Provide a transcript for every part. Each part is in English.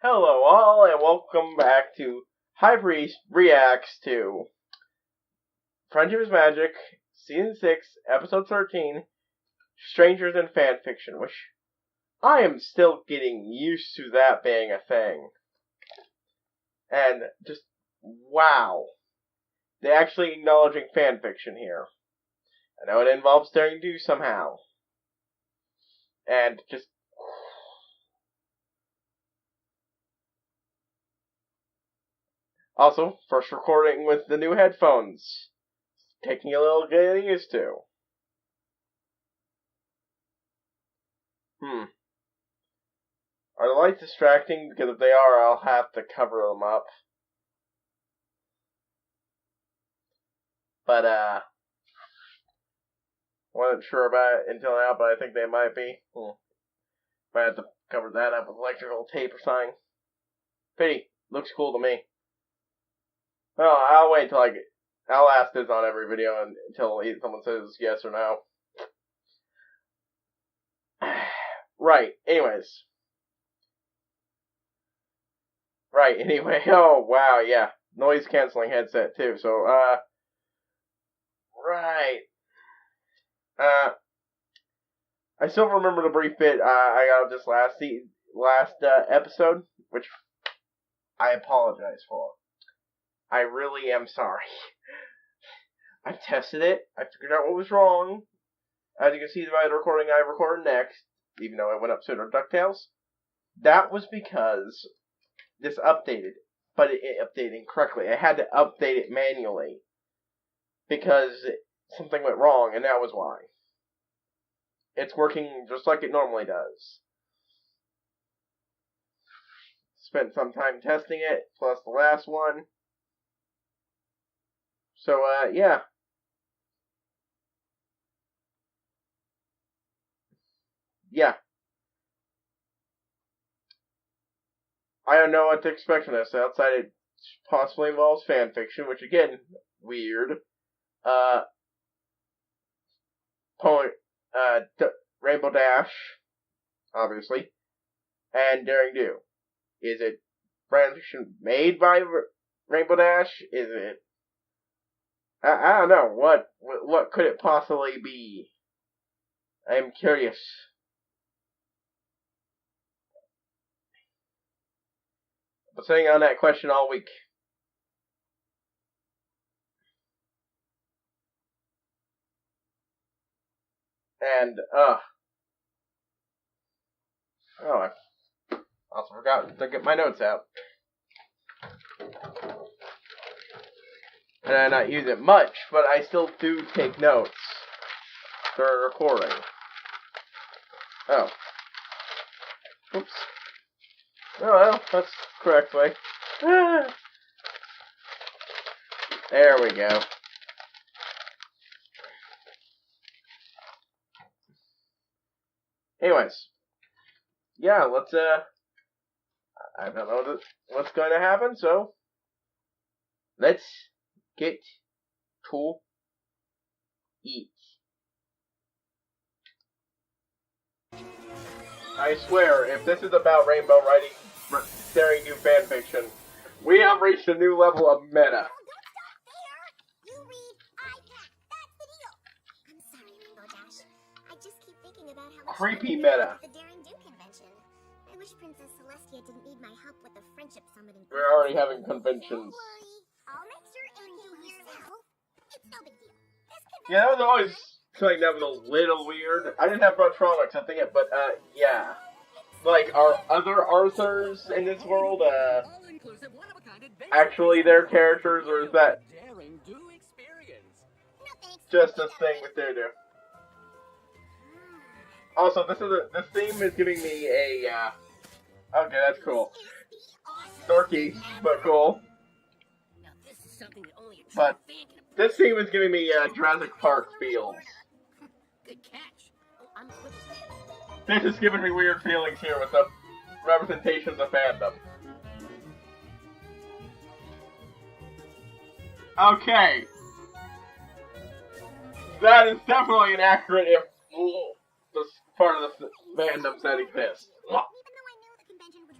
Hello all, and welcome back to HighPriest Reacts to Friendship is Magic, Season 6, Episode 13, Strangers in Fanfiction, which I am still getting used to that being a thing. And just, wow. They're actually acknowledging fanfiction here. I know it involves daring do somehow. And just... Also, first recording with the new headphones. Taking a little getting used to. Are the lights distracting? Because if they are, I'll have to cover them up. But, wasn't sure about it until now, but I think they might be. Might have to cover that up with electrical tape or something. Pity. Looks cool to me. Well, I'll wait till I'll ask this on every video until someone says yes or no. Right, anyways. Oh, wow, yeah. Noise canceling headset, too, so, right. I still remember the brief bit I got of this last episode, which I apologize for. I really am sorry. I've tested it. I figured out what was wrong. As you can see by the recording I recorded next, even though I went up to DuckTales, that was because this updated, but it updated incorrectly. I had to update it manually because something went wrong, and that was why. It's working just like it normally does. Spent some time testing it, plus the last one. So, yeah. Yeah. I don't know what to expect from this. Outside, it possibly involves fanfiction, which, again, weird. Rainbow Dash, obviously, and Daring Do. Is it fanfiction made by Rainbow Dash? Is it... I don't know. What could it possibly be? I'm curious. I've been sitting on that question all week. And, oh, I also forgot to get my notes out. And I not use it much, but I still do take notes during recording. Oh. Oops. Oh, well, that's the correct way. There we go. Anyways. Yeah, let's, I don't know what's going to happen, so let's get to eat. I swear, if this is about Rainbow writing staring new fanfiction, we have reached a new level of meta. Creepy meta. I wish Princess Celestia didn't need my help with the friendship summit. We're already having conventions. I'll make sure Aaron do it yourself. It's no big deal. Yeah, that was always something that was a little weird. I didn't have much problem accepting it, but yeah. Like, are other Arthurs in this world actually their characters, or is that just a thing with their do? Also, this theme is giving me a, okay, that's cool. Dorky, but cool. But this theme is giving me, Jurassic Park feels. This is giving me weird feelings here with the representations of fandom. Okay. That is definitely an accurate part of the fandom that exists.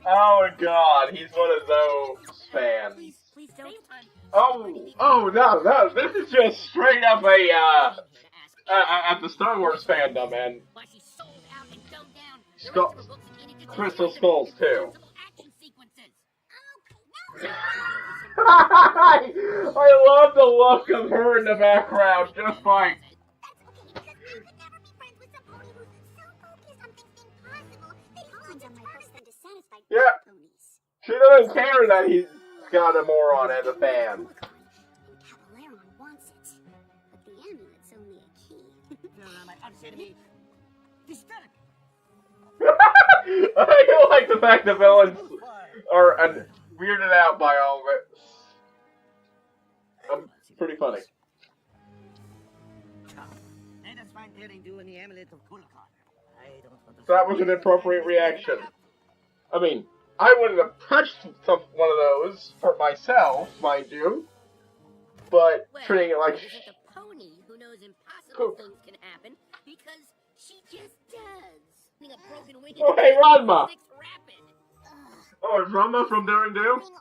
Oh god, he's one of those fans. Please don't. Oh no, this is just straight up at the Star Wars fandom, and Crystal Skulls too. I love the look of her in the background, just like. Yeah, she doesn't care that he's got a moron as a fan. I do like the fact that villains are weirded out by all of it. Pretty funny. So that was an appropriate reaction. I mean, I wouldn't have touched one of those for myself, mind you. But treating it like a pony who knows impossible things can happen because she just does. Oh, hey, Ranma! Oh, is Ranma from Daring Do? See,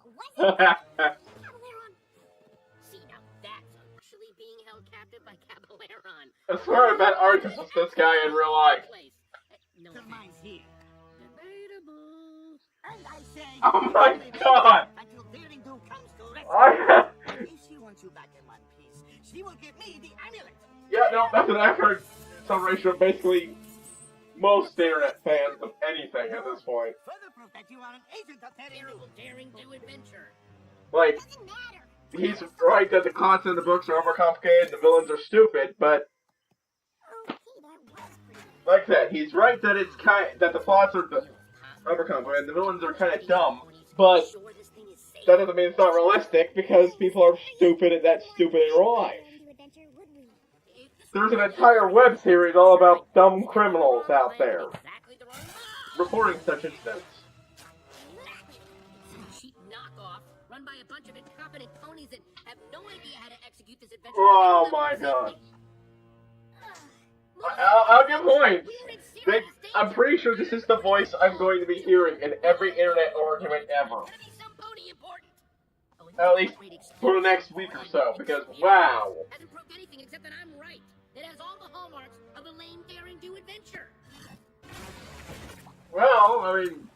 now that's actually being held captive by Cabaleron. I swear I bet Arcus was this guy in real life. No, mine's here. Debatable. And I say, Oh my god! until Daring Do comes to rescue. If she wants you back in one piece, she will give me the amulet. Yeah, no, that's an accurate summation of basically most internet fans of anything at this point. Further proof that you are an agent of Daring Do adventure. Like, he's right that the content of the books are overcomplicated, the villains are stupid, but like I said, he's right that it's that the plots are overcomplicated and the villains are kind of dumb, but that doesn't mean it's not realistic because people are stupid and that's stupid in real life. There's an entire web series all about dumb criminals out there reporting such incidents. Cheap knockoff run by a bunch of incompetent ponies that have no idea how to execute this adventure. Oh my god. I'll give points. I'm pretty sure this is the voice I'm going to be hearing in every internet argument ever. At least for the next week or so, because wow. Hasn't proved anything except that I'm right. It has all the hallmarks of a lame Daring Do adventure. Well, I mean...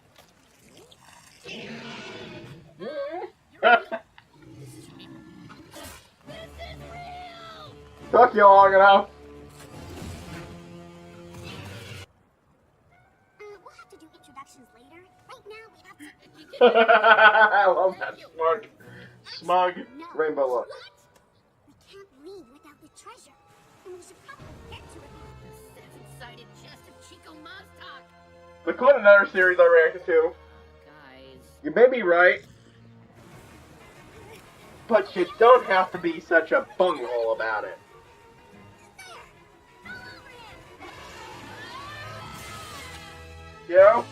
Took you long enough. We'll have to do introductions later. Right now, we have to... I love that smug rainbow look. We can't leave without the treasure. And we should probably get to it. The seven-sided chest of Chico Moztok. The quite another series I reacted to. Guys. You may be right. But you don't have to be such a bunghole about it. You know?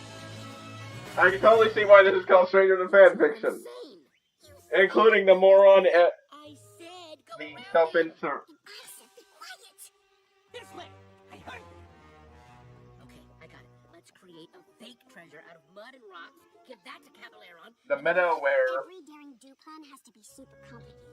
I can totally see why this is called Stranger Than Fanfiction. Including the moron at the self-insert. This way. I heard you. Okay, I got it. Let's create a fake treasure out of mud and rocks. Give that to Cabaleron. The meadow where... Every Daring Do plan has to be super complicated.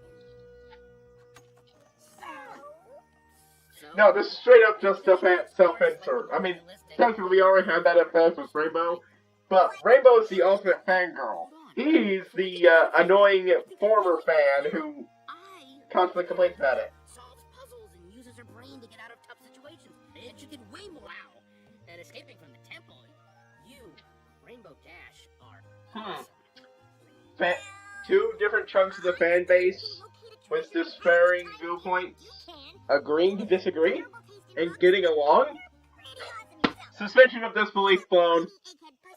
No, this is straight up just a self-insert. I mean, technically we already had that effect with Rainbow, but Rainbow's the ultimate fangirl. He's the annoying former fan who constantly complains about it. Solves puzzles and uses her brain to get out of tough situations. And she did way more wow than escaping from the temple. You, Rainbow Dash, are awesome. Two different chunks of the fan base with despairing viewpoints, agreeing to disagree, and getting along. Suspension of disbelief blown.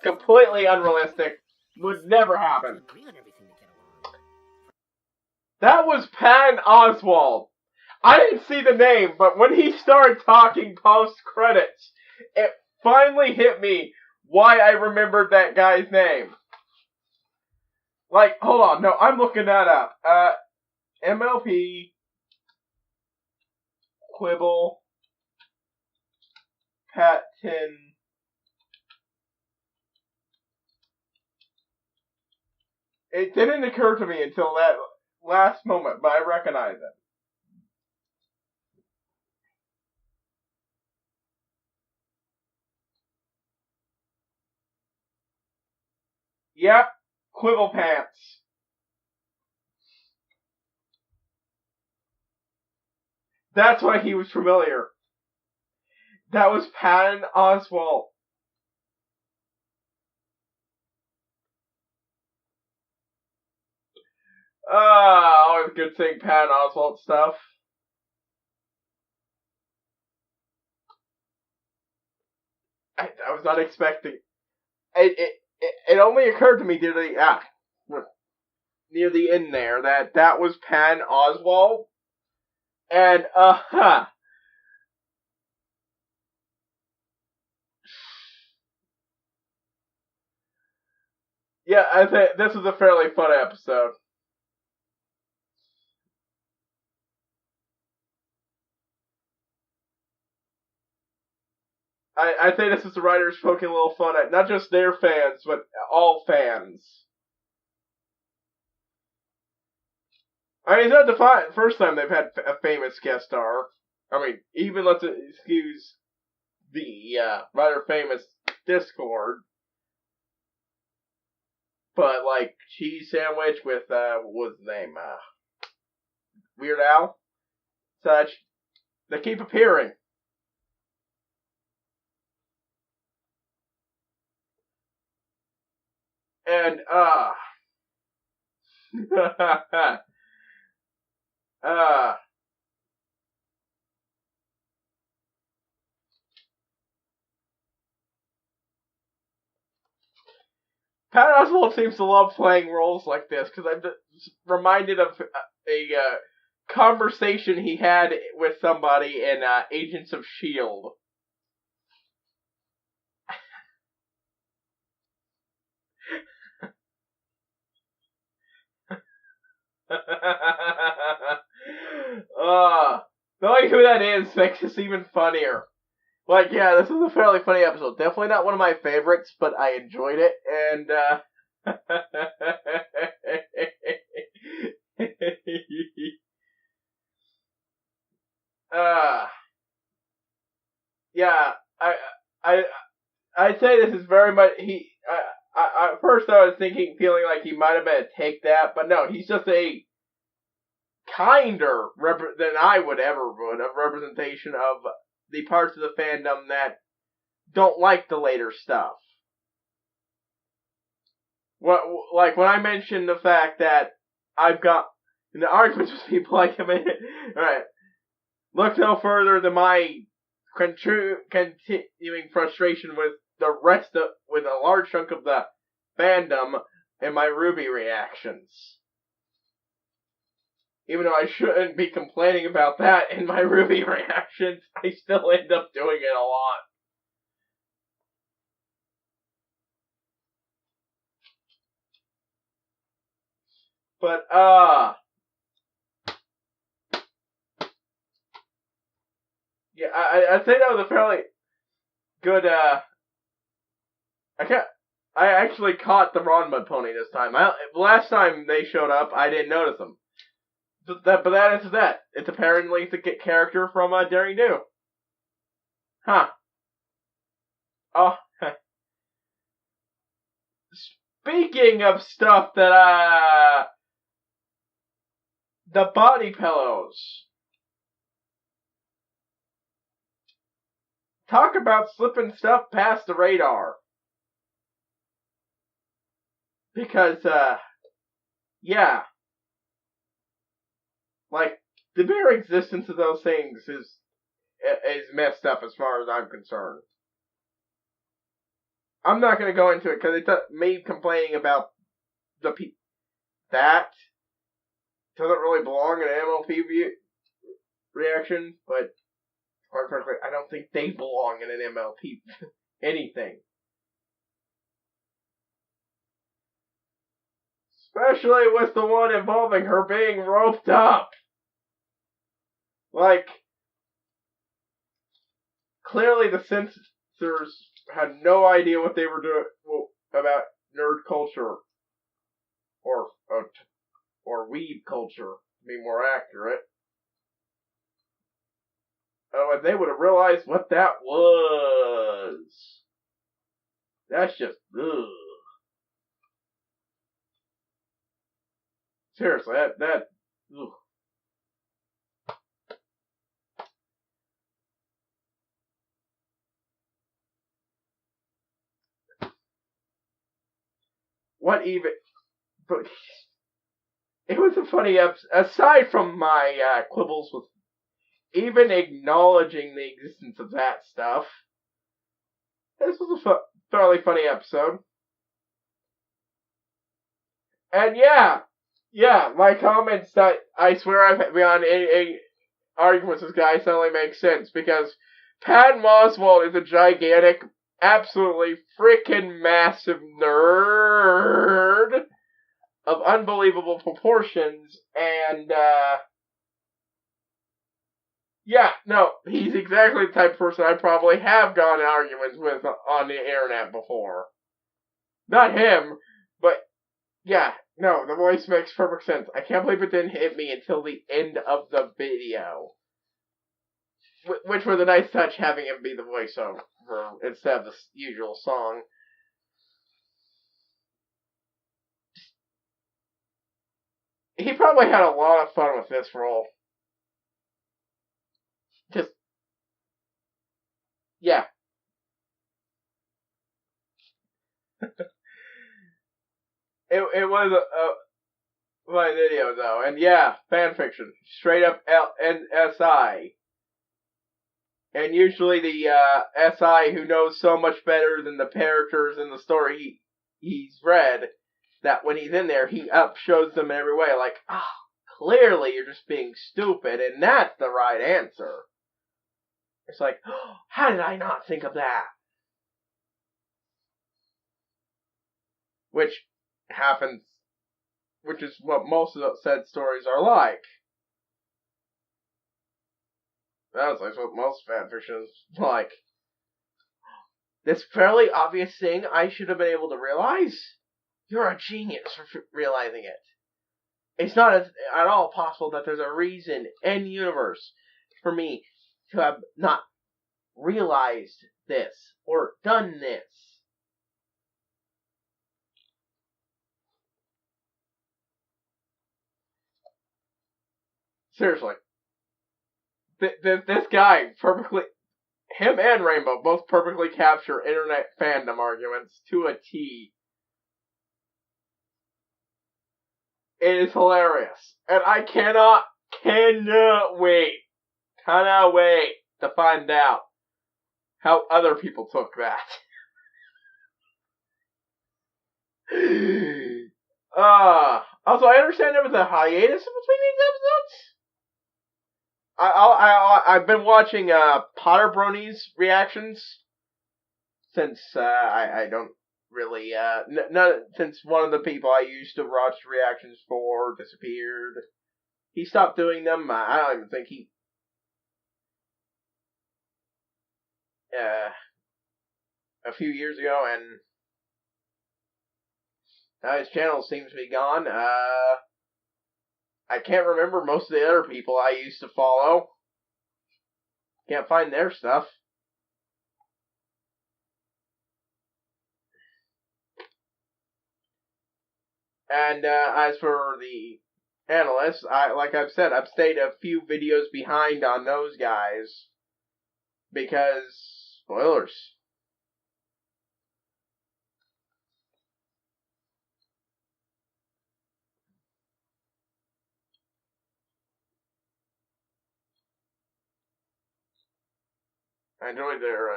Completely unrealistic. Would never happen. That was Patton Oswalt. I didn't see the name, but when he started talking post-credits, it finally hit me why I remembered that guy's name. Like, hold on, no, I'm looking that up. MLP, Quibble, Patton It didn't occur to me until that last moment, but I recognize it. Yep, Quibble Pants. That's why he was familiar. That was Patton Oswalt. Always good seeing Patton Oswalt stuff. I was not expecting. It only occurred to me near the end there that was Patton Oswalt, and yeah, I think this was a fairly fun episode. I think this is the writers poking a little fun at not just their fans, but all fans. I mean, it's not the first time they've had a famous guest star. I mean, even let's excuse the rather famous Discord. But, like, cheese sandwich with, what was his name? Weird Al? Such. They keep appearing. And, Pat Oswalt seems to love playing roles like this, because I'm just reminded of a conversation he had with somebody in Agents of S.H.I.E.L.D. Knowing who that is makes this even funnier. Like, yeah, this is a fairly funny episode. Definitely not one of my favorites, but I enjoyed it, and, yeah, I'd say this is very much, at first I was feeling like he might have been a take that, but no, he's just a kinder than I would a representation of the parts of the fandom that don't like the later stuff. Like when I mentioned the fact that I've got in the arguments with people like him, alright, look no further than my continuing frustration with with a large chunk of the fandom and my Ruby reactions. Even though I shouldn't be complaining about that in my Ruby reactions, I still end up doing it a lot. But, yeah, I'd say that was a fairly good, I actually caught the Ron Mud Pony this time. Last time they showed up, I didn't notice them. But that is that. It's apparently the character from Daring Do. Huh. Oh. Speaking of stuff that, the body pillows. Talk about slipping stuff past the radar. Because, yeah. Like, the mere existence of those things is messed up as far as I'm concerned. I'm not going to go into it because it's me complaining about that doesn't really belong in an MLP reaction, but quite frankly, I don't think they belong in an MLP anything. Especially with the one involving her being roped up. Like, clearly the censors had no idea what they were doing about nerd culture. or weeb culture, to be more accurate. Oh, and they would have realized what that was. That's just, ugh. Seriously, ugh. What even, but it was a funny episode, aside from my quibbles with even acknowledging the existence of that stuff. This was a fairly funny episode. And yeah, my comments that I swear I've been on a arguments with this guy suddenly makes sense, because Patton Oswalt is a gigantic, absolutely freaking massive nerd of unbelievable proportions, and yeah, no, he's exactly the type of person I probably have gone in arguments with on the internet before. Not him, but yeah, no, the voice makes perfect sense. I can't believe it didn't hit me until the end of the video. Which was a nice touch, having him be the voiceover instead of the usual song. He probably had a lot of fun with this role. Just, yeah. It was a my video though, and yeah, fanfiction, straight up SI. And usually the SI who knows so much better than the characters in the story he's read, that when he's in there, he shows them in every way, like, clearly you're just being stupid, and that's the right answer. It's like, oh, how did I not think of that? Which happens, which is what most of the said stories are like. That's like what most fanfiction is like. This fairly obvious thing I should have been able to realize? You're a genius for realizing it. It's not at all possible that there's a reason in the universe for me to have not realized this or done this. Seriously. This guy perfectly, him and Rainbow both perfectly capture internet fandom arguments to a T. It is hilarious. And I cannot wait to find out how other people took that. Also, I understand there was a hiatus between these episodes. I've been watching Potter Bronies reactions since I don't really since one of the people I used to watch reactions for disappeared. He stopped doing them. I don't even think he a few years ago, and now his channel seems to be gone. I can't remember most of the other people I used to follow. Can't find their stuff. And as for the analysts, like I've said, I've stayed a few videos behind on those guys because spoilers. I enjoyed their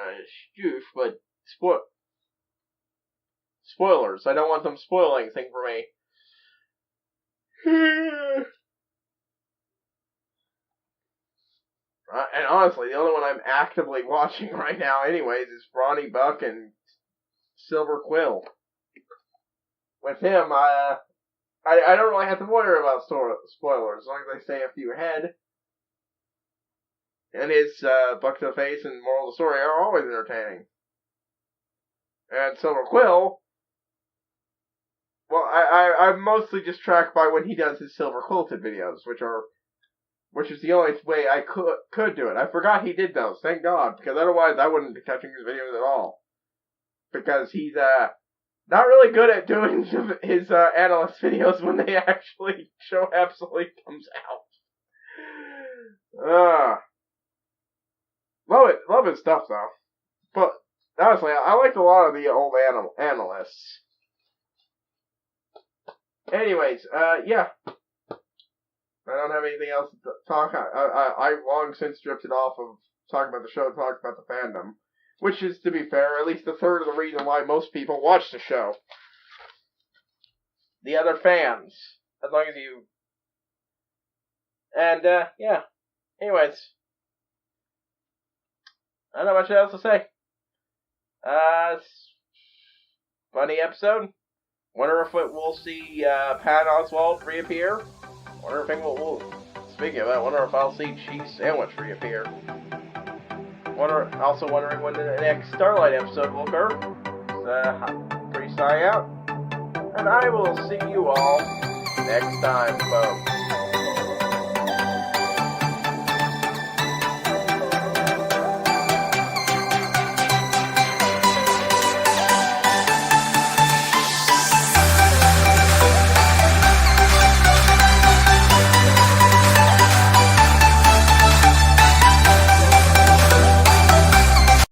spoof, but spoilers. I don't want them spoiling anything for me. And honestly, the only one I'm actively watching right now anyways is Brawny Buck and Silver Quill. With him, I don't really have to worry about spoilers, as long as I stay a few ahead. And his Buck to the Face and Moral of the Story are always entertaining. And Silver Quill, Well, I'm mostly just tracked by when he does his silver quilted videos, which is the only way I could do it. I forgot he did those, thank God, because otherwise I wouldn't be catching his videos at all. Because he's, not really good at doing his, analyst videos when they actually show absolutely comes out. Love his stuff, though. But, honestly, I like a lot of the old analysts. Anyways, yeah. I don't have anything else to talk. I've long since drifted off of talking about the show to talk about the fandom. Which is, to be fair, at least a third of the reason why most people watch the show. The other fans. As long as you... And, yeah. Anyways. I don't know much else to say. Funny episode. Wonder if we'll see Pat Oswalt reappear. Wonder if speaking of that, wonder if I'll see Cheese Sandwich reappear. Also wondering when the next Starlight episode will occur. HighPriest signing out. And I will see you all next time, folks.